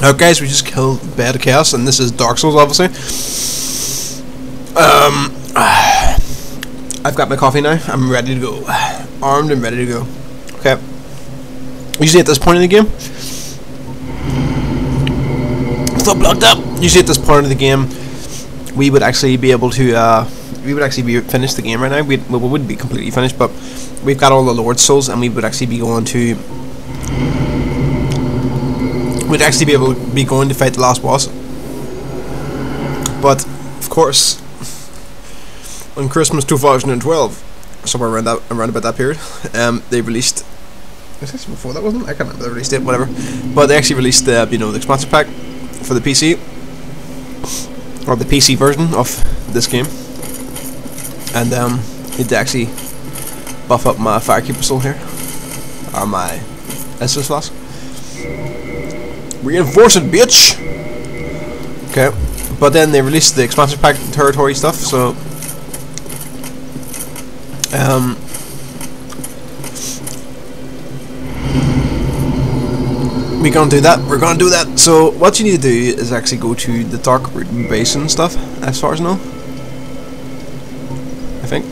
Guys, we just killed Bed of Chaos, and this is Dark Souls, obviously. I've got my coffee now. I'm ready to go. Armed and ready to go. Okay. Usually at this point in the game, still blocked up. Usually at this point of the game, we would actually be able to, finished the game right now. We wouldn't be completely finished, but we've got all the Lord's Souls, and we would actually be going to, fight the last boss. But of course, on Christmas 2012, somewhere around about that period, they released. Was this before that, wasn't it? I can't remember the release date, whatever. But they actually released the the expansion pack for the PC, or the PC version of this game, and it actually buff up my Firekeeper soul here, or my Estus flask. Reinforce it, bitch. Okay, but then they released the expansion pack territory stuff, so we're gonna do that. So what you need to do is actually go to the Dark Basin stuff, as far as I know. I think.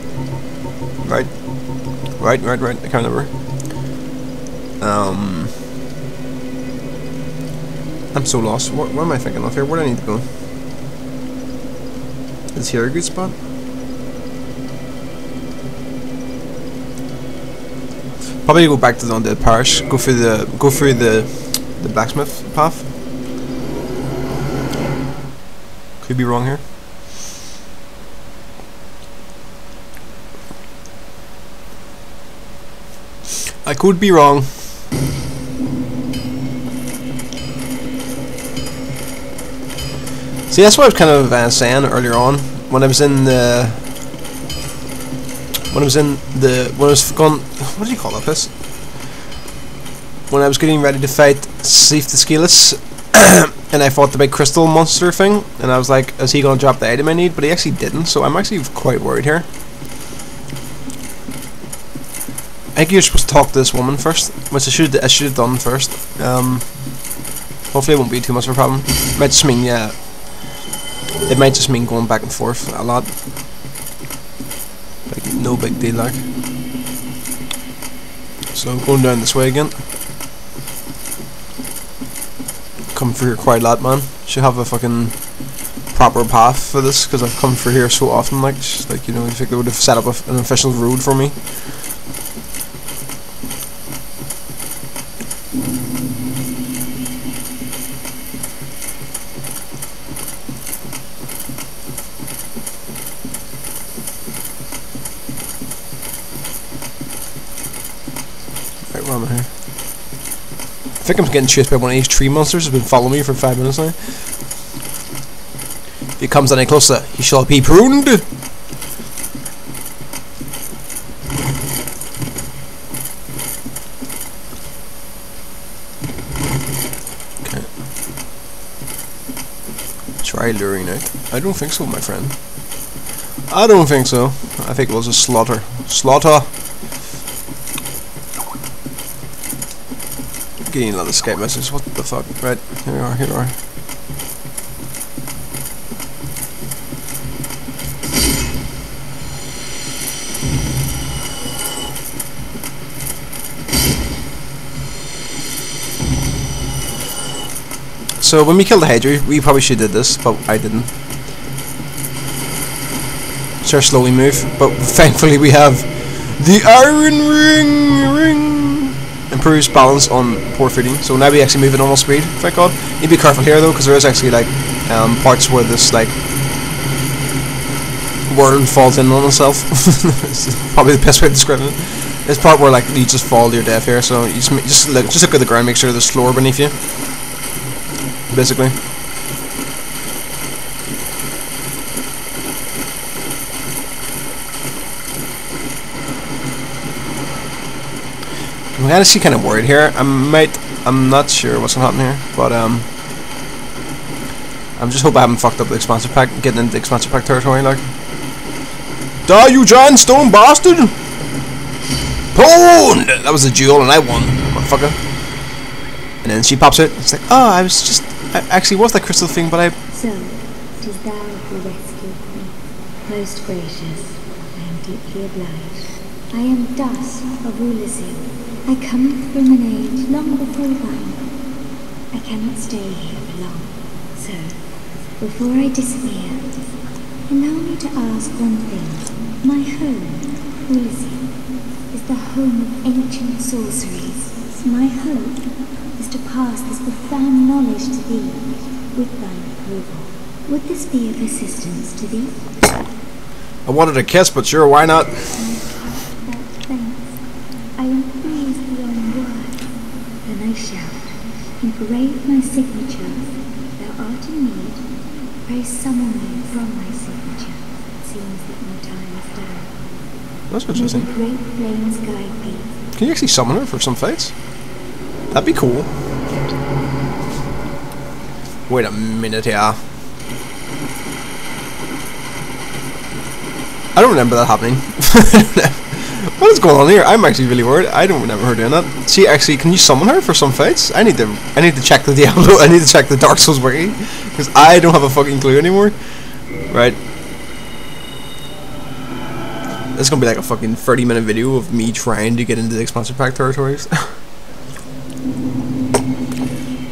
Right. I can't remember. I'm so lost. What am I thinking of here? Where do I need to go? Is here a good spot? Probably go back to the Undead Parish. Go through the blacksmith path. Could be wrong here. I could be wrong. See, that's what I was kind of saying earlier on when I was in the what do you call that place? When I was getting ready to fight Seif the Scaleless, and I fought the big crystal monster thing, and I was like, is he going to drop the item I need? But he actually didn't, so I'm actually quite worried here. I think you're supposed to talk to this woman first, which I should have done first. Hopefully it won't be too much of a problem. It might just mean, yeah, it might just mean going back and forth a lot. Like, no big deal, like. So I'm going down this way again. Come through here quite a lot, man. Should have a fucking proper path for this, because I've come through here so often, like you know, I think they would have set up an official road for me. Right, where am I here? I think I'm getting chased by one of these tree monsters who's been following me for 5 minutes now. If he comes any closer, he shall be pruned! Okay. Try luring out. I don't think so, my friend. I don't think so. I think it was a slaughter. Slaughter! Getting another Skype message. What the fuck? Right, here we are. So when we killed the Hydra, we probably should have did this, but I didn't. Sure, slowly move, but thankfully we have the Iron Ring. Improves balance on poor footing, so now we actually move at normal speed. Thank God. Need to be careful here though, because there is actually like parts where this like world falls in on itself. It's probably the best way of describing it. This part where like you just fall to your death here, so you just look at the ground, make sure there's floor beneath you. Basically. I'm actually kind of worried here. I'm not sure what's gonna happen here, but I'm just hope I haven't fucked up the expansive pack, getting into the expansive pack territory, like. Die, you giant stone bastard! Pwned! That was a duel and I won, motherfucker. And then she pops out. It's like, oh, I was just actually was that crystal thing, but I... So, it is thou who rescued me. Most gracious, I am deeply obliged. I am dust of Ulusil. I come from an age long before thine. I cannot stay here for long. So, before I disappear, allow me to ask one thing. My home, Ulusil, is the home of ancient sorceries. My hope is to pass this profound knowledge to thee with thine approval. Would this be of assistance to thee? I wanted a kiss, but sure, why not? My heartfelt thanks. I am pleased beyond words. Then I shall engrave my signature. Thou art in need. Pray summon me from my signature. It seems that my time is done. That's interesting. May the great flames guide thee. Can you actually summon her for some fights? That'd be cool. Wait a minute here. I don't remember that happening. What is going on here? I'm actually really worried. I don't remember her doing that. See, actually, can you summon her for some fights? I need to check the Diablo. I need to check the Dark Souls wiki because I don't have a fucking clue anymore. Right. This is gonna be like a fucking 30-minute video of me trying to get into the expansion pack territories.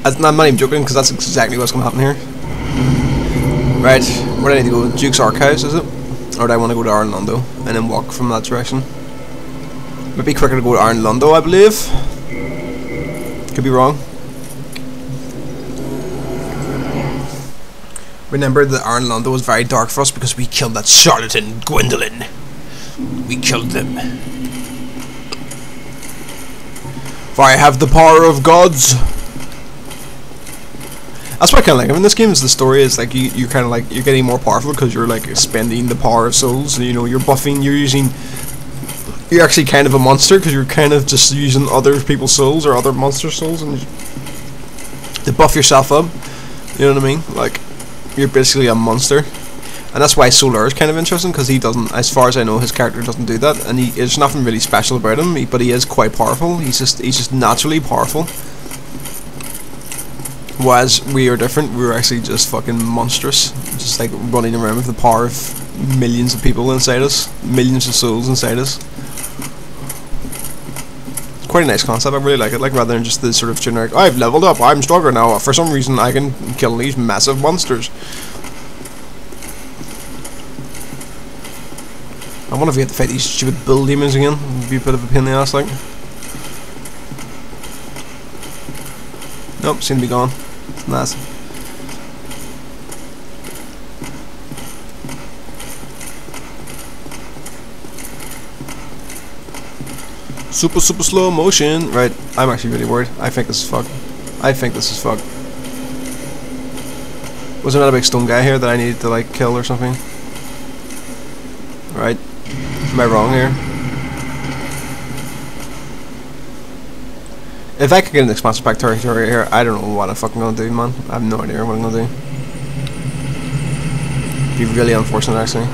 I'm not even joking because that's exactly what's gonna happen here. Right, where do I need to go? Duke's Archives, is it? Or do I want to go to Arnlondo and then walk from that direction? Might be quicker to go to Arnlondo, I believe. Could be wrong. Remember that Arnlondo was very dark for us because we killed that charlatan Gwendolyn. We killed them. For I have the power of gods. That's what I kind of like in this game. Is the story is like you're kind of like you're getting more powerful because you're like spending the power of souls. You know, you're buffing. You're actually kind of a monster because you're kind of just using other people's souls or other monster souls and to buff yourself up. You know what I mean? Like you're basically a monster. And that's why Solar is kind of interesting because he doesn't, as far as I know, his character doesn't do that, and there's nothing really special about him. But he is quite powerful. He's just naturally powerful. Whereas we are different. We're actually just fucking monstrous, just like running around with the power of millions of people inside us, millions of souls inside us. It's quite a nice concept. I really like it. Like rather than just the sort of generic, oh, I've leveled up, I'm stronger now. For some reason, I can kill these massive monsters. I wonder if we have to fight these stupid bull demons again. It'd be a bit of a pain in the ass, like. Nope, seem to be gone. Nice. Super slow motion. Right, I'm actually really worried. I think this is fucked. Was there not a big stone guy here that I needed to like kill or something? Right. Am I wrong here? If I could get an expansive pack territory here, I don't know what I'm fucking gonna do, man. I have no idea what I'm gonna do. It'd be really unfortunate, actually.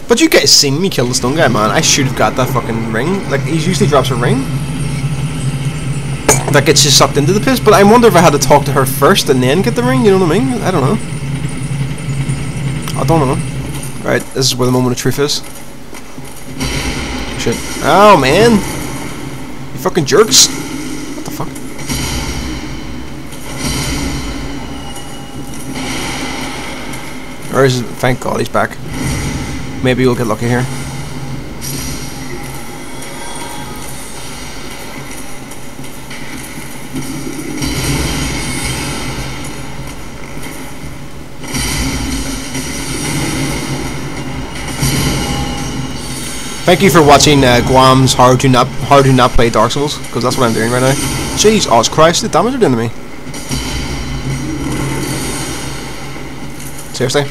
But you guys seen me kill the stone guy, man. I should have got that fucking ring. Like, he usually drops a ring that gets you sucked into the piss. But I wonder if I had to talk to her first and then get the ring, you know what I mean? I don't know. I don't know. Right, this is where the moment of truth is. Shit. Oh, man. You fucking jerks. What the fuck? Or is it? Thank God he's back. Maybe we'll get lucky here. Thank you for watching Guam's How to Not Play Dark Souls, because that's what I'm doing right now. Jeez, oh Christ, the damage are doing to me. Seriously?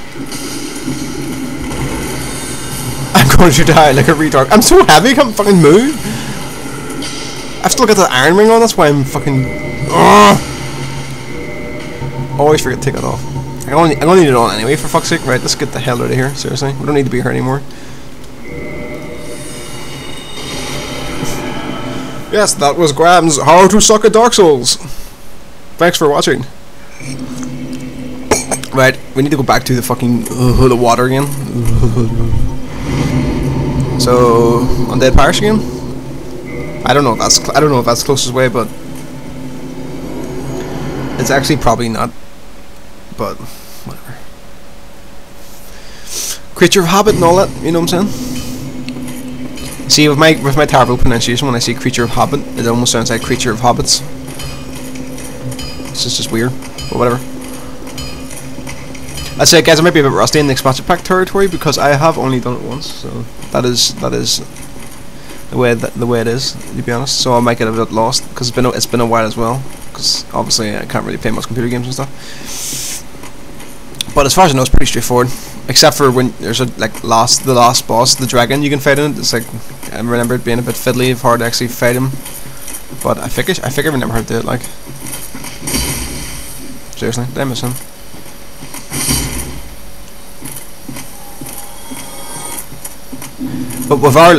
I'm going to die like a retard. I'm so heavy, I can't fucking move. I've still got the iron ring on, that's why I'm fucking... Always forget to take it off. I'm gonna need it on anyway, for fuck's sake. Right, let's get the hell out of here, seriously. We don't need to be here anymore. Yes, that was Graham's How to Suck at Dark Souls. Thanks for watching. Right, we need to go back to the fucking the water again. So undead parish again. I don't know if that's the closest way, but it's actually probably not. But whatever. Creature of habit and all that, you know what I'm saying? See, with my terrible pronunciation, when I say creature of habit, it almost sounds like creature of hobbits. It's just weird, but whatever. I say, guys, I might be a bit rusty in the expansion pack territory because I have only done it once, so that is the way it is, to be honest. So I might get a bit lost because it's been a while as well. Because obviously I can't really play much computer games and stuff. But as far as I know, it's pretty straightforward, except for when there's the last boss, the dragon you can fight in it. It's like, I remember it being a bit fiddly, hard to actually fight him. But I think I remember how to do it. Like, seriously, did I miss him? But with our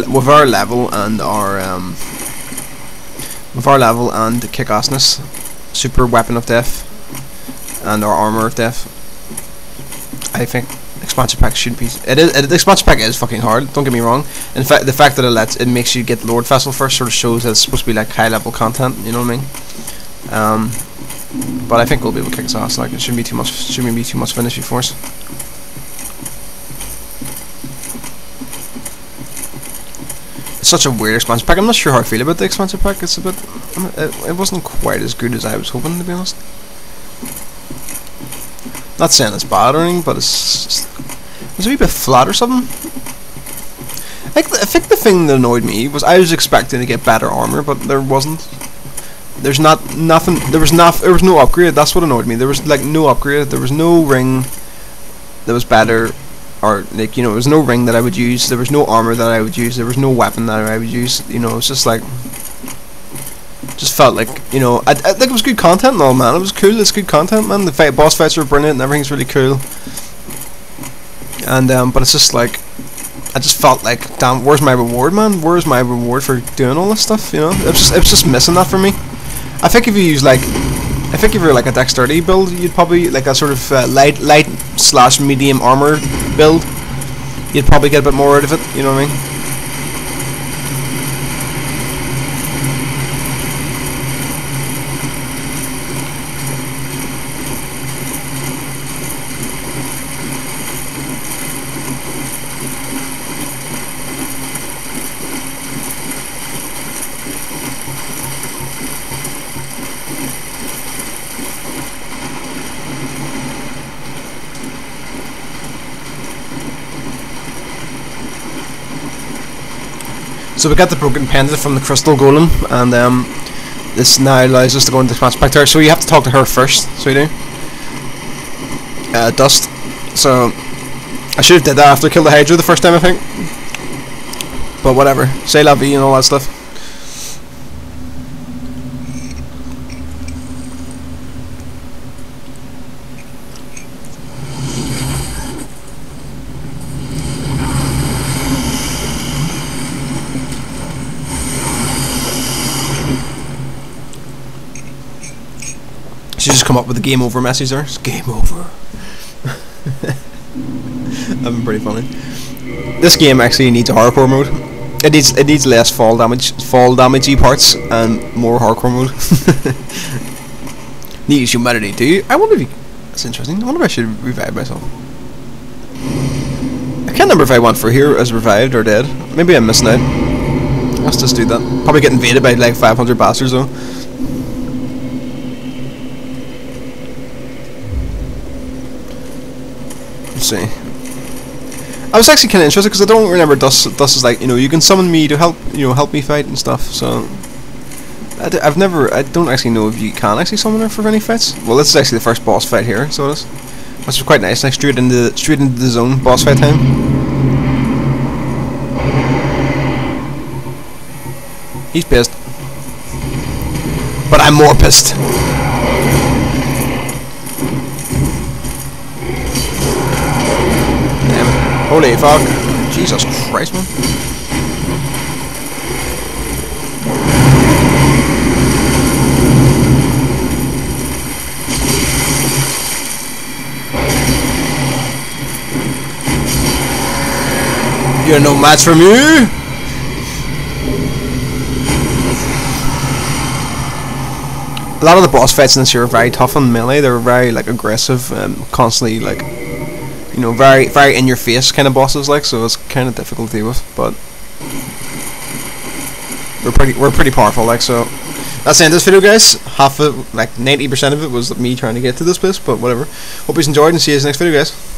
level and our kick-assness, super weapon of death, and our armor of death, I think expansion pack should be. The expansion pack is fucking hard. Don't get me wrong. In fact, the fact that it makes you get Lord Vessel first sort of shows that it's supposed to be like high level content. You know what I mean? But I think we'll be able to kick its ass. Like, it shouldn't be too much. Shouldn't be too much of an issue for us. It's such a weird expansion pack. I'm not sure how I feel about the expansion pack. It's a bit. It wasn't quite as good as I was hoping, to be honest. Not saying it's bad or anything, but it's a wee bit flat or something. I think the thing that annoyed me was I was expecting to get better armor, but there wasn't. There was no upgrade. That's what annoyed me. There was like no upgrade. There was no ring that was better, or like, you know, there was no ring that I would use. There was no armor that I would use. There was no weapon that I would use. You know, it's just like, just felt like, you know, I think it was good content and all, man. It was cool. It's good content, man. The boss fights were brilliant and everything's really cool. And but it's just like, I just felt like, damn, where's my reward, man? Where's my reward for doing all this stuff? You know, it was just missing that for me. I think if you use like, I think if you're like a dexterity build, you'd probably like a sort of light/medium armor build. You'd probably get a bit more out of it. You know what I mean? So we got the broken pendant from the crystal golem, and this now allows us to go into the expansion pack. So you have to talk to her first. So you do. Dust. So I should have did that after I killed the Hydra the first time, I think. But whatever. Say la vie and all that stuff. She just come up with the game over message there. It's game over. That'd been pretty funny. This game actually needs a hardcore mode. It needs less fall damagey parts and more hardcore mode. Needs humanity too. I wonder if that's interesting. I wonder if I should revive myself. I can't remember if I went for here as revived or dead. Maybe I'm missing out. Let's just do that. Probably get invaded by like 500 bastards though. See, I was actually kind of interested because I don't remember Dust is like, you know, you can summon me to help me fight and stuff. So I don't actually know if you can actually summon her for any fights. Well, this is actually the first boss fight here, so it is. Which is quite nice. Like straight into the zone, boss fight time. He's pissed, but I'm more pissed. Holy fuck. Jesus Christ, man. You're no match for me. A lot of the boss fights in this year are very tough on melee. They're very like aggressive and constantly like, you know, very in your face kind of bosses, like, so it's kind of difficult to deal with. But we're pretty powerful, like. So that's the end of this video, guys. Half of like 90% of it was me trying to get to this place, but whatever. Hope you enjoyed, and see you in the next video, guys.